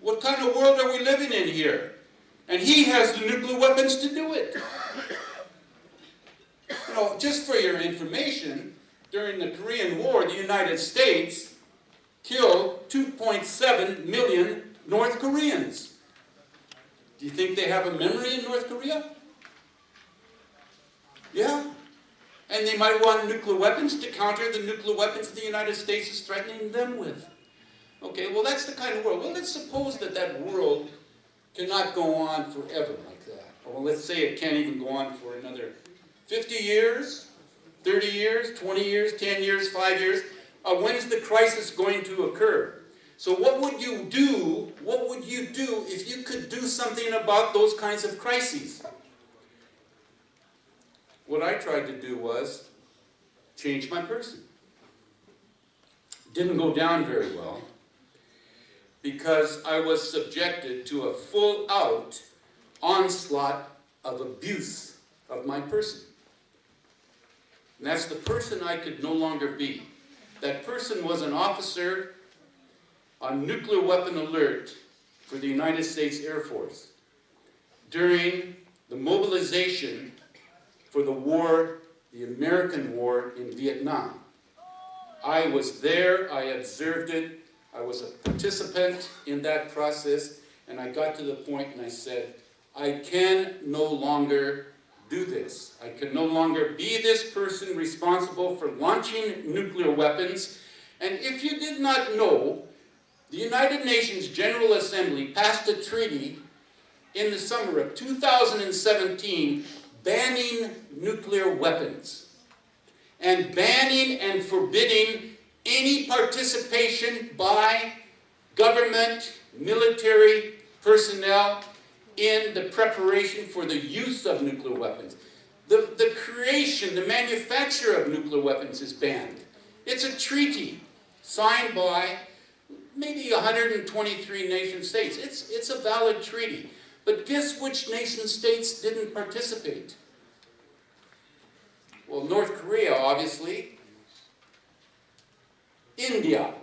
What kind of world are we living in here? And he has the nuclear weapons to do it. You know, just for your information, during the Korean War, the United States killed 2.7 million North Koreans. Do you think they have a memory in North Korea? Yeah. And they might want nuclear weapons to counter the nuclear weapons the United States is threatening them with. Okay, well that's the kind of world. Well, let's suppose that that world cannot go on forever like that. Or let's say it can't even go on for another 50 years, 30 years, 20 years, 10 years, 5 years. When is the crisis going to occur? So what would you do? What would you do if you could do something about those kinds of crises? What I tried to do was change my person. Didn't go down very well because I was subjected to a full-out onslaught of abuse of my person. And that's the person I could no longer be. That person was an officer on nuclear weapon alert for the United States Air Force during the mobilization for the war, the American war in Vietnam. I was there, I observed it, I was a participant in that process, and I got to the point and I said, I can no longer do this. I can no longer be this person responsible for launching nuclear weapons. And if you did not know, the United Nations General Assembly passed a treaty in the summer of 2017 banning nuclear weapons and banning and forbidding any participation by government, military personnel in the preparation for the use of nuclear weapons. The creation, the manufacture of nuclear weapons is banned. It's a treaty signed by maybe 123 nation states. It's a valid treaty. But guess which nation states didn't participate? Well, North Korea, obviously. India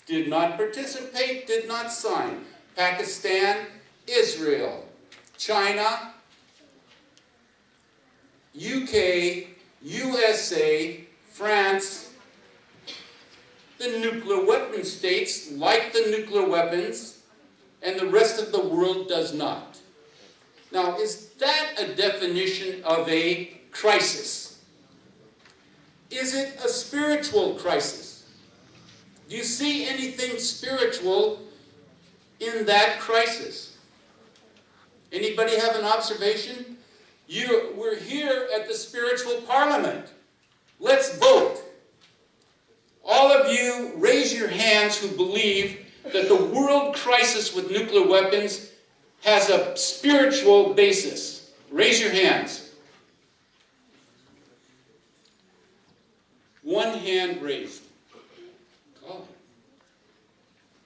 did not participate, did not sign. Pakistan, Israel, China, UK, USA, France. The nuclear weapon states like the nuclear weapons, and the rest of the world does not. Now, is that a definition of a crisis? Is it a spiritual crisis? Do you see anything spiritual in that crisis? Anybody have an observation? We're here at the spiritual parliament. Let's vote. All of you raise your hands who believe that the world crisis with nuclear weapons has a spiritual basis. Raise your hands. One hand raised. Oh.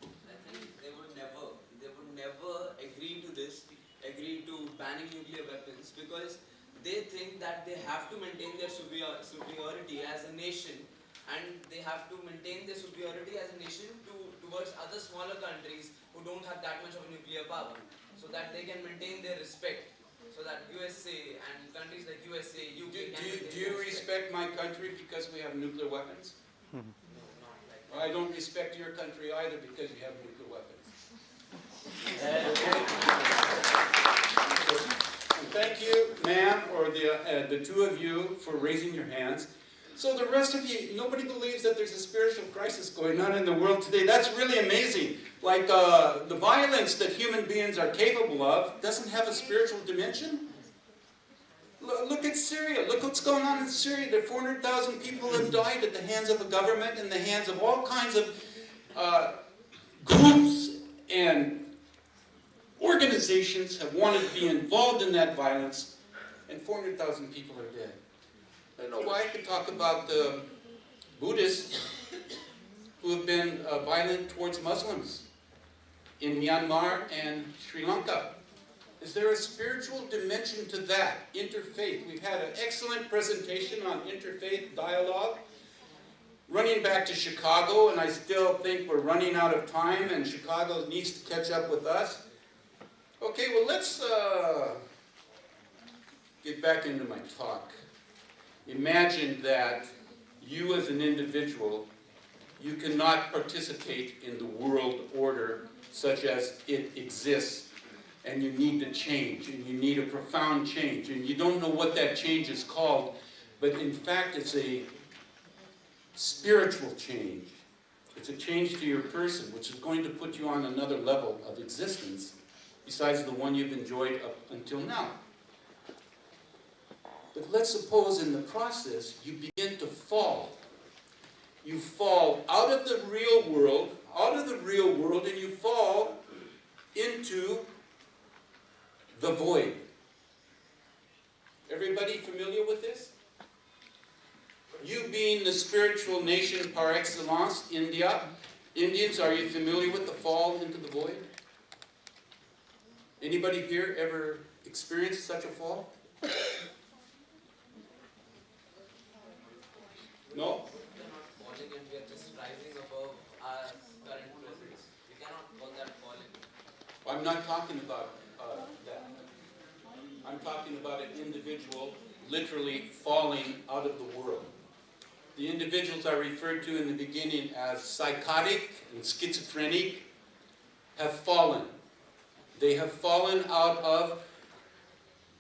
I think they would never agree to banning nuclear weapons because they think that they have to maintain their superiority as a nation, and they have to maintain their superiority as a nation towards other smaller countries who don't have that much of a nuclear power, so that they can maintain their respect. So that USA and countries like USA, UK Do you respect my country because we have nuclear weapons? No, not like that. I don't respect your country either because you have nuclear weapons. And thank you, ma'am, or the two of you for raising your hands. So the rest of you, nobody believes that there's a spiritual crisis going on in the world today. That's really amazing. Like the violence that human beings are capable of doesn't have a spiritual dimension. Look at Syria. Look what's going on in Syria. There 400,000 people have died at the hands of a government, in the hands of all kinds of groups and organizations have wanted to be involved in that violence, and 400,000 people are dead. I don't know why I could talk about the Buddhists who have been violent towards Muslims in Myanmar and Sri Lanka. Is there a spiritual dimension to that? Interfaith. We've had an excellent presentation on interfaith dialogue. running back to Chicago, and I still think we're running out of time, and Chicago needs to catch up with us. Okay, well, let's get back into my talk. Imagine that you as an individual, you cannot participate in the world order such as it exists, and you need to change, and you need a profound change, and you don't know what that change is called, but in fact it's a spiritual change. It's a change to your person, which is going to put you on another level of existence besides the one you've enjoyed up until now. But let's suppose in the process you begin to fall. You fall out of the real world, and you fall into the void. Everybody familiar with this? You being the spiritual nation par excellence, India. Indians, are you familiar with the fall into the void? Anybody here ever experienced such a fall? No? We are not falling and we are just rising above our current presence. We cannot call that falling. I'm not talking about that. I'm talking about an individual literally falling out of the world. The individuals I referred to in the beginning as psychotic and schizophrenic have fallen. They have fallen out of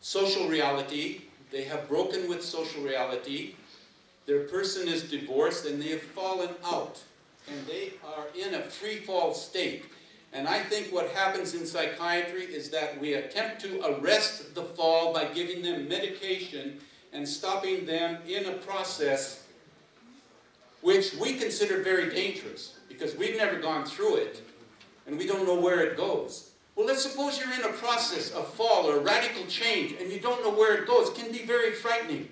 social reality. They have broken with social reality. Their person is divorced and they have fallen out. And they are in a free fall state. And I think what happens in psychiatry is that we attempt to arrest the fall by giving them medication and stopping them in a process which we consider very dangerous because we've never gone through it and we don't know where it goes. Well, let's suppose you're in a process of fall or radical change and you don't know where it goes. It can be very frightening.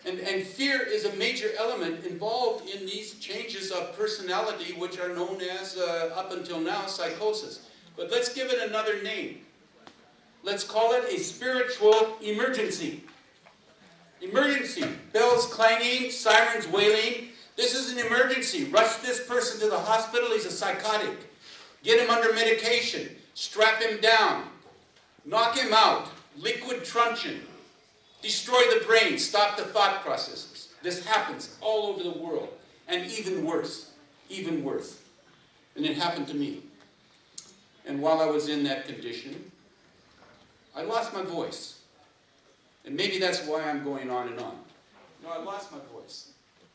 And fear is a major element involved in these changes of personality, which are known as, up until now, psychosis. But let's give it another name. Let's call it a spiritual emergency. Emergency. Bells clanging, sirens wailing. This is an emergency. Rush this person to the hospital. He's a psychotic. Get him under medication. Strap him down. Knock him out. Liquid truncheon. Destroy the brain, stop the thought processes. This happens all over the world. And even worse. And it happened to me. And while I was in that condition, I lost my voice. And maybe that's why I'm going on and on. No, I lost my voice.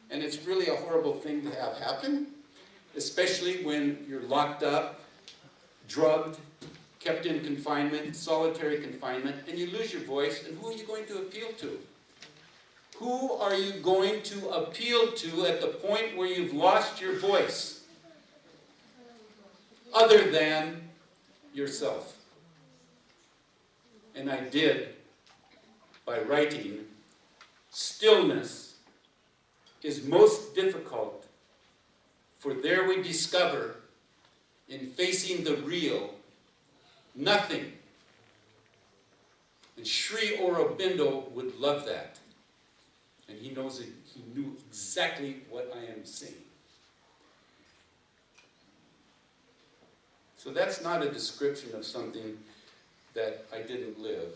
And it's really a horrible thing to have happen, especially when you're locked up, drugged, kept in confinement, solitary confinement, and you lose your voice, and who are you going to appeal to? Who are you going to appeal to at the point where you've lost your voice? Other than yourself. And I did by writing, stillness is most difficult, for there we discover, in facing the real, nothing. And Sri Aurobindo would love that. And he knows it, he knew exactly what I am saying. So that's not a description of something that I didn't live,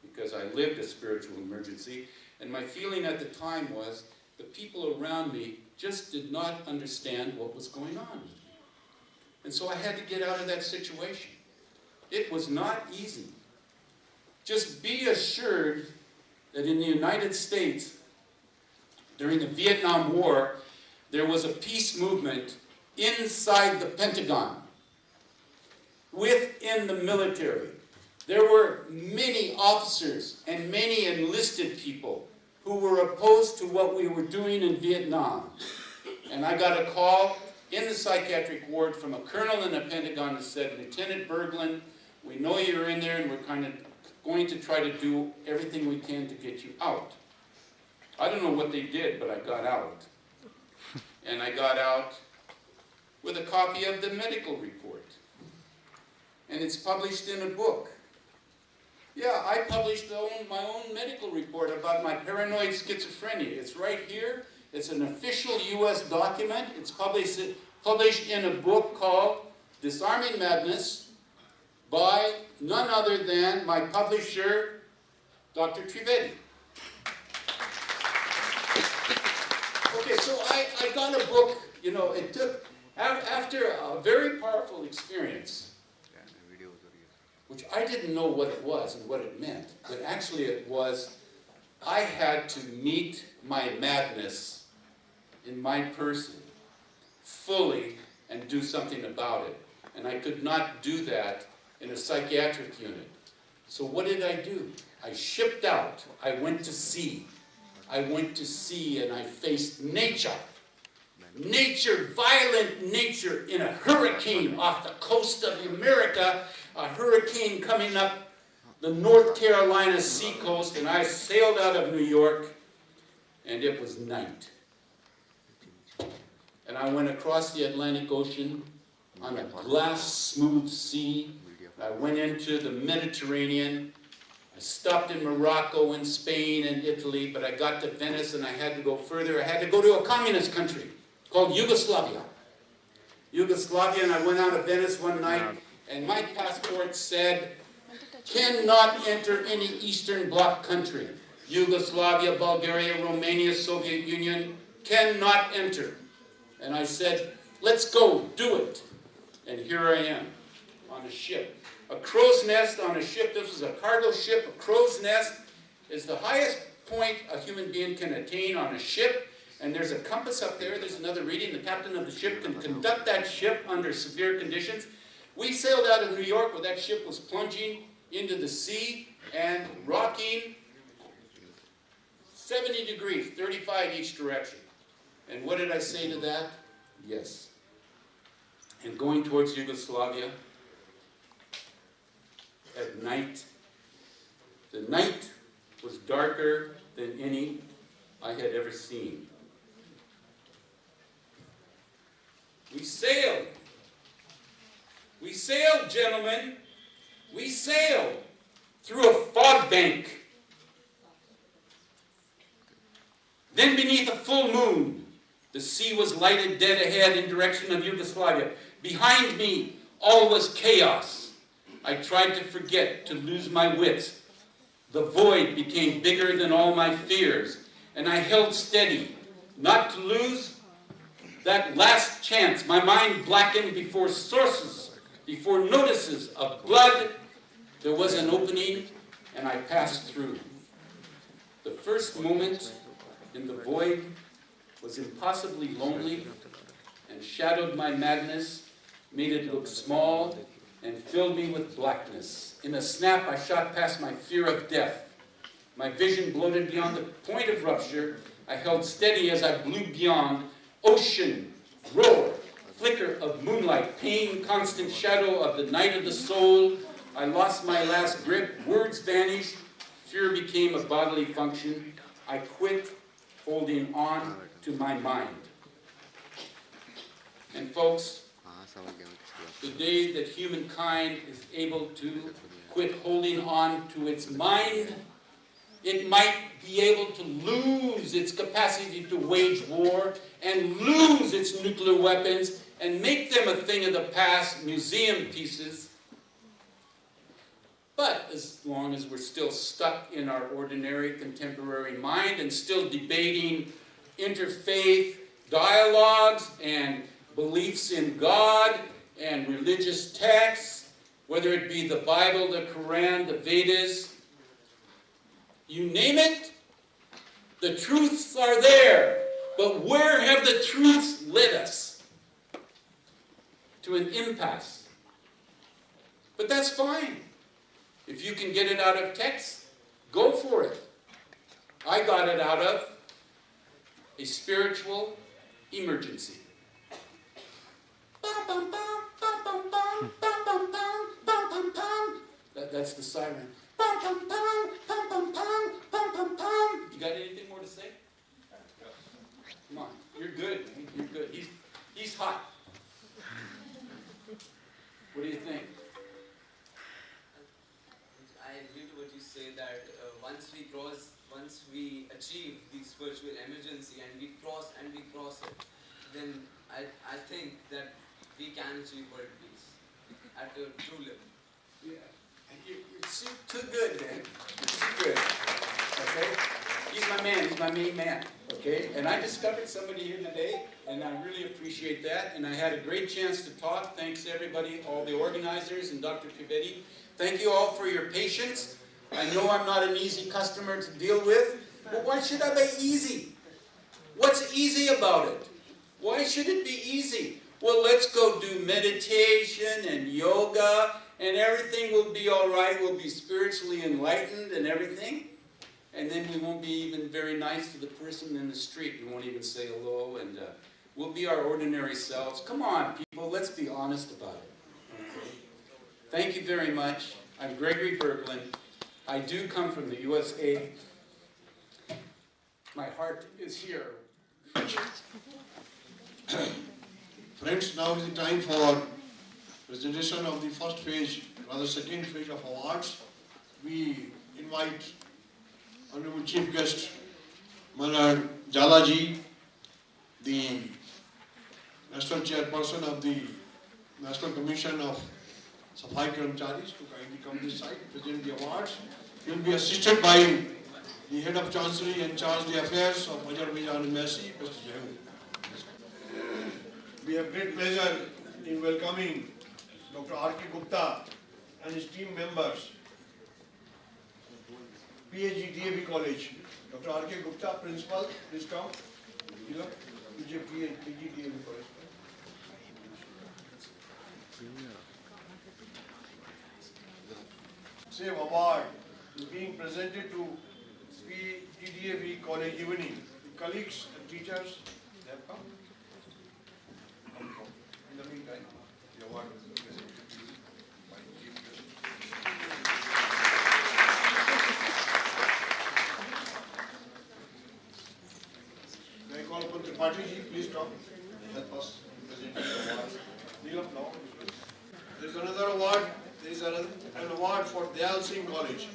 because I lived a spiritual emergency, and my feeling at the time was the people around me just did not understand what was going on. And so I had to get out of that situation. It was not easy. Just be assured that in the United States, during the Vietnam War, there was a peace movement inside the Pentagon, within the military. There were many officers and many enlisted people who were opposed to what we were doing in Vietnam. And I got a call in the psychiatric ward from a colonel in the Pentagon that said, "Lieutenant Berglund, we know you're in there and we're kind of going to try to do everything we can to get you out." I don't know what they did, but I got out. And I got out with a copy of the medical report. And it's published in a book. Yeah, I published my own medical report about my paranoid schizophrenia. It's right here. It's an official U.S. document. It's published in a book called Disarming Madness by none other than my publisher, Dr. Trivedi. Okay, so I got a book, you know, it took, after a very powerful experience, which I didn't know what it was and what it meant, but actually it was, I had to meet my madness in my person fully and do something about it. And I could not do that in a psychiatric unit. So what did I do? I shipped out. I went to sea. I went to sea and I faced nature. Nature, violent nature, in a hurricane off the coast of America, a hurricane coming up the North Carolina seacoast, and I sailed out of New York, and it was night. And I went across the Atlantic Ocean on a glass smooth sea. I went into the Mediterranean. I stopped in Morocco and Spain and Italy, but I got to Venice and I had to go further. I had to go to a communist country called Yugoslavia. And I went out of Venice one night, and my passport said, cannot enter any Eastern Bloc country. Yugoslavia, Bulgaria, Romania, Soviet Union, cannot enter. And I said, let's go, do it. And here I am, on a ship. A crow's nest on a ship. This was a cargo ship. A crow's nest is the highest point a human being can attain on a ship. And there's a compass up there. There's another reading. The captain of the ship can conduct that ship under severe conditions. We sailed out of New York where that ship was plunging into the sea and rocking 70 degrees, 35 each direction. And what did I say to that? Yes. And going towards Yugoslavia at night, the night was darker than any I had ever seen. We sailed. We sailed, gentlemen. We sailed through a fog bank. Then beneath a full moon, the sea was lighted dead ahead in direction of Yugoslavia. Behind me, all was chaos. I tried to forget, to lose my wits. The void became bigger than all my fears, and I held steady, not to lose that last chance. My mind blackened before sources, before notices of blood. There was an opening, and I passed through. The first moment in the void was impossibly lonely and shadowed my madness, made it look small, and filled me with blackness. In a snap, I shot past my fear of death. My vision bloated beyond the point of rupture. I held steady as I blew beyond. Ocean, roar, flicker of moonlight, pain, constant shadow of the night of the soul. I lost my last grip. Words vanished. Fear became a bodily function. I quit holding on to my mind. And folks, the day that humankind is able to quit holding on to its mind, it might be able to lose its capacity to wage war and lose its nuclear weapons and make them a thing of the past, museum pieces. But as long as we're still stuck in our ordinary contemporary mind and still debating interfaith dialogues and beliefs in God and religious texts, whether it be the Bible, the Quran, the Vedas, you name it, the truths are there. But where have the truths led us? To an impasse. But that's fine. If you can get it out of text, go for it. I got it out of a spiritual emergency. That's the siren. You got anything more to say? Come on, you're good. You're good. He's hot. What do you think? I agree to what you say that once we once we achieve the spiritual emergency and we cross it, then I think that we can achieve world peace at a true level. Yeah. You're too good, man. You're too good. Okay? He's my man. He's my main man. Okay? And I discovered somebody here today, and I really appreciate that. And I had a great chance to talk. Thanks everybody, all the organizers and Dr. Trivedi. Thank you all for your patience. I know I'm not an easy customer to deal with, but why should I be easy? What's easy about it? Why should it be easy? Well, let's go do meditation and yoga, and everything will be all right. We'll be spiritually enlightened and everything. And then we won't be even very nice to the person in the street. We won't even say hello, and we'll be our ordinary selves. Come on, people, let's be honest about it. Okay. Thank you very much. I'm Gregory Berglund. I do come from the USA. My heart is here. Friends, now is the time for presentation of the first phase, rather second phase of awards. We invite Honorable Chief Guest Malar Jalaji, the National Chairperson of the National Commission of Safai Karmcharis, to kindly come this side, present the awards. He will be assisted by the Head of Chancery and Charge the Affairs of Azerbaijan Embassy, Mr. Jehu. We have great pleasure in welcoming Dr. R.K. Gupta and his team members, PhD DAV College. Dr. R.K. Gupta, Principal, please come. PhD DAV College. Same award is being presented to PGDAV College evening. The colleagues and teachers, they have come. In the meantime, the award is presented to you by Chief Guest. May I call upon Tripathi, please come and help us present the award. Kneel up now. There is another award. There is an award for Dayal Singh College,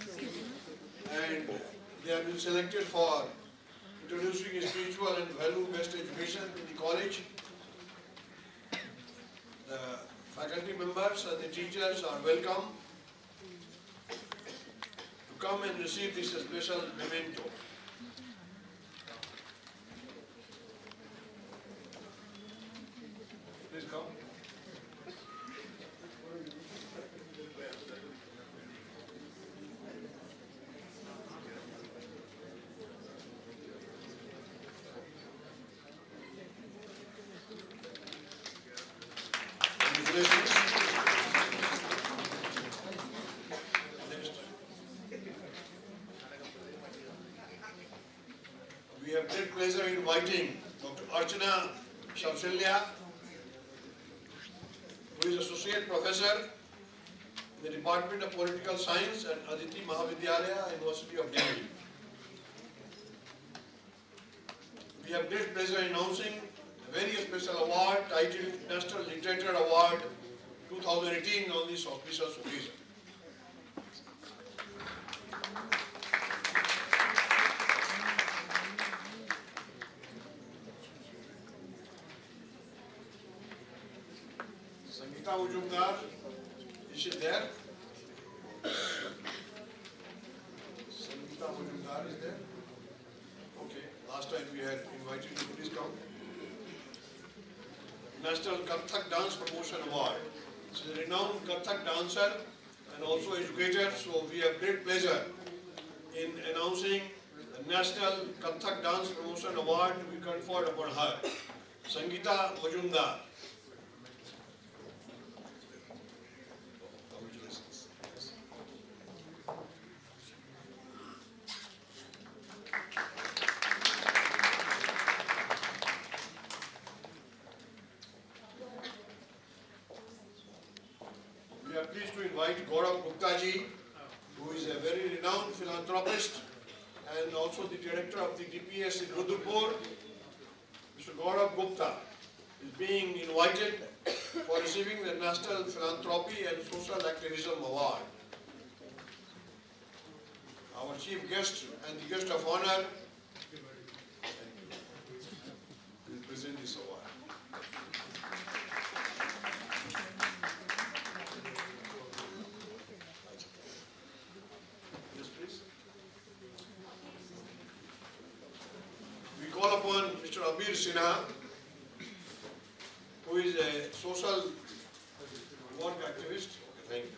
and they have been selected for introducing a spiritual and value-based education in the college. The faculty members and the teachers are welcome to come and receive this special memento. Please come. We have great pleasure in inviting Dr. Archana Shamshelya, who is Associate Professor in the Department of Political Science at Aditi Mahavidyalaya, University of Delhi. We have great pleasure in announcing a very special award titled National Literature Award 2018 on this auspicious occasion. Sangeeta Majumdar, is she there? Sangeeta Majumdar is there? Okay, last time we had invited you, please come. National Kathak Dance Promotion Award. She is a renowned Kathak dancer and also educator, so we have great pleasure in announcing the National Kathak Dance Promotion Award to be conferred upon her. Sangeeta Majumdar. Congratulations. We are pleased to invite Gaurav Gupta ji, who is a very renowned philanthropist and also the director of the DPS in Rudrapur. Mr. Gaurav Gupta is being invited for receiving the National Philanthropy and Social Activism Award. our chief guest and the guest of honor will present this award. Yes, please. We call upon Mr. Abir Sinha, who is a social work activist. Okay, thank you.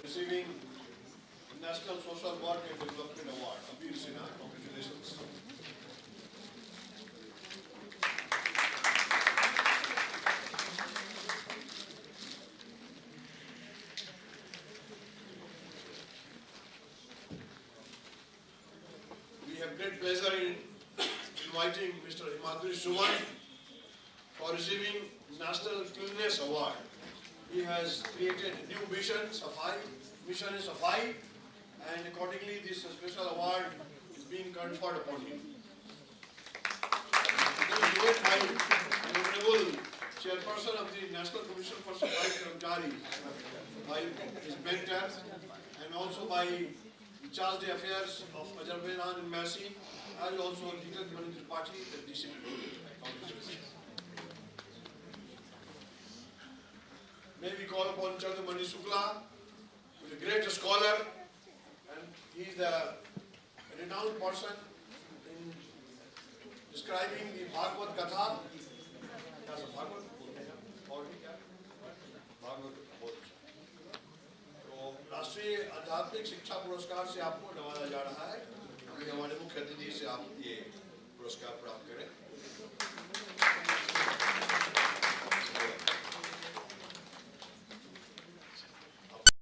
Receiving National Social Work and Development Award, Abir Sinha, congratulations. We have great pleasure in inviting Mr. Himadri Suman for receiving National Cleanliness Award. He has created new mission is Safai, and accordingly this special award is being conferred upon him. It is given by the Honorable Chairperson of the National Commission for Safai Karmchari, by his mentor, and also by the Charge d'Affaires of Azerbaijan and Mercy, as also Legal Manager Party, the DCP. May we call upon Chandramani Shukla, who is a great scholar, and he is a renowned person in describing the Bhagavad Katha. तो राष्ट्रीय आध्यात्मिक शिक्षा पुरस्कार से आपको नवाजा जा रहा है। हमारे मुख्य अतिथि से आप ये पुरस्कार प्राप्त करें।